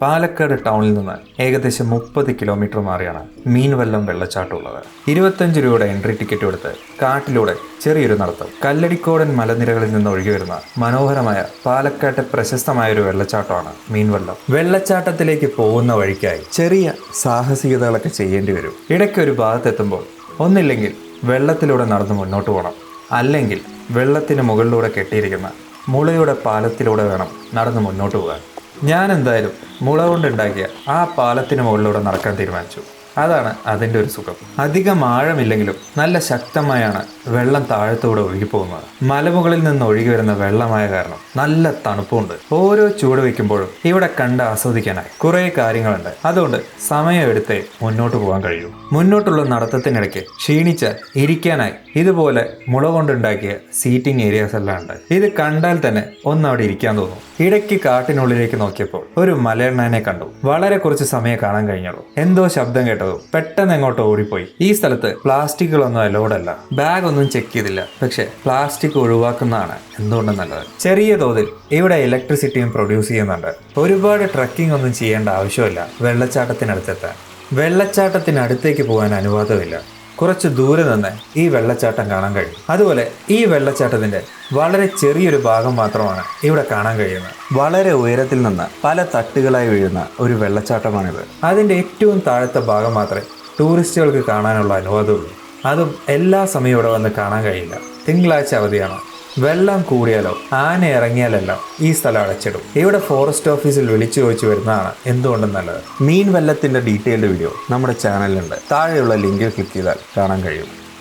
പാലക്കാട് ടൗണിൽ നിന്ന് ഏകദേശം 30 കിലോമീറ്റർ മാറിയാണ് മീൻവല്ലം വെള്ളച്ചാട്ടം ഉള്ളത്. 25 രൂപയുടെ എൻട്രി ടിക്കറ്റ് എടുത്ത് കാട്ടിലൂടെ ചെറിയൊരു നടത്തം. കല്ലടിക്കോടൻ മലനിരകളിൽ നിന്ന് ഒഴുകി വരുന്ന മനോഹരമായ പാലക്കാട്ടെ പ്രശസ്തമായ ഒരു വെള്ളച്ചാട്ടമാണ് മീൻവല്ലം. വെള്ളച്ചാട്ടത്തിലേക്ക് പോകുന്ന വഴിക്കായി ചെറിയ സാഹസികതകളൊക്കെ ചെയ്യേണ്ടി വരും. ഇടയ്ക്ക് ഒരു ഭാഗത്തെത്തുമ്പോൾ ഒന്നില്ലെങ്കിൽ വെള്ളത്തിലൂടെ നടന്ന് മുന്നോട്ട് പോകണം, അല്ലെങ്കിൽ വെള്ളത്തിന് മുകളിലൂടെ കെട്ടിയിരിക്കുന്ന മുളയുടെ പാലത്തിലൂടെ വേണം നടന്ന് മുന്നോട്ട് പോകാൻ. ഞാൻ എന്തായാലും മുള കൊണ്ടുണ്ടാക്കിയ ആ പാലത്തിന് മുകളിലൂടെ നടക്കാൻ തീരുമാനിച്ചു. അതാണ് അതിൻ്റെ ഒരു സുഖം. അധികം ആഴമില്ലെങ്കിലും നല്ല ശക്തമായാണ് വെള്ളം താഴത്തൂടെ ഒഴുകിപ്പോകുന്നത്. മലമുകളിൽ നിന്ന് ഒഴുകി വരുന്ന വെള്ളമായ കാരണം നല്ല തണുപ്പുണ്ട്. ഓരോ ചൂട് വയ്ക്കുമ്പോഴും ഇവിടെ കണ്ട് ആസ്വദിക്കാനായി കുറേ കാര്യങ്ങളുണ്ട്. അതുകൊണ്ട് സമയമെടുത്തേ മുന്നോട്ട് പോകാൻ കഴിയൂ. മുന്നോട്ടുള്ള നടത്തത്തിനിടയ്ക്ക് ക്ഷീണിച്ച് ഇരിക്കാനായി ഇതുപോലെ മുള കൊണ്ടുണ്ടാക്കിയ സീറ്റിംഗ് ഏരിയാസ് എല്ലാം ഉണ്ട്. ഇത് കണ്ടാൽ തന്നെ ഒന്നവിടെ ഇരിക്കാൻ തോന്നും. ഇടയ്ക്ക് കാട്ടിനുള്ളിലേക്ക് നോക്കിയപ്പോൾ ഒരു മലയണ്ണനെ കണ്ടു. വളരെ കുറച്ച് സമയം കാണാൻ കഴിഞ്ഞുള്ളൂ. എന്തോ ശബ്ദം കേട്ടതും പെട്ടെന്ന് എങ്ങോട്ട് ഓടിപ്പോയി. ഈ സ്ഥലത്ത് പ്ലാസ്റ്റിക്കുകളൊന്നും അലോഡല്ല. ബാഗ് ഒന്നും ചെക്ക് ചെയ്തില്ല. പക്ഷെ പ്ലാസ്റ്റിക് ഒഴിവാക്കുന്നതാണ് എന്തുകൊണ്ടും നല്ലത്. ചെറിയ തോതിൽ ഇവിടെ ഇലക്ട്രിസിറ്റിയും പ്രൊഡ്യൂസ് ചെയ്യുന്നുണ്ട്. ഒരുപാട് ട്രക്കിംഗ് ഒന്നും ചെയ്യേണ്ട ആവശ്യമില്ല വെള്ളച്ചാട്ടത്തിനടുത്തെത്താൻ. വെള്ളച്ചാട്ടത്തിനടുത്തേക്ക് പോകാൻ അനുവാദമില്ല. കുറച്ച് ദൂരെ നിന്ന് ഈ വെള്ളച്ചാട്ടം കാണാൻ കഴിയും. അതുപോലെ ഈ വെള്ളച്ചാട്ടത്തിന്റെ വളരെ ചെറിയൊരു ഭാഗം മാത്രമാണ് ഇവിടെ കാണാൻ കഴിയുന്നത്. വളരെ ഉയരത്തിൽ നിന്ന് പല തട്ടുകളായി വീഴുന്ന ഒരു വെള്ളച്ചാട്ടമാണിത്. അതിന്റെ ഏറ്റവും താഴത്തെ ഭാഗം മാത്രമേ ടൂറിസ്റ്റുകൾക്ക് കാണാനുള്ള അനുവാദമുള്ളൂ. അതും എല്ലാ സമയവും ഇവിടെ വന്ന് കാണാൻ കഴിയില്ല. തിങ്കളാഴ്ച അവധിയാണ്. വെള്ളം കൂടിയാലോ ആന ഇറങ്ങിയാലെല്ലാം ഈ സ്ഥലം അടച്ചിടും. ഇവിടെ ഫോറസ്റ്റ് ഓഫീസിൽ വിളിച്ചു ചോദിച്ചു വരുന്നതാണ് എന്തുകൊണ്ടും നല്ലത്. മീൻ വെല്ലത്തിന്റെ ഡീറ്റെയിൽഡ് വീഡിയോ നമ്മുടെ ചാനലിലുണ്ട്. താഴെയുള്ള ലിങ്കിൽ ക്ലിക്ക് ചെയ്താൽ കാണാൻ കഴിയും.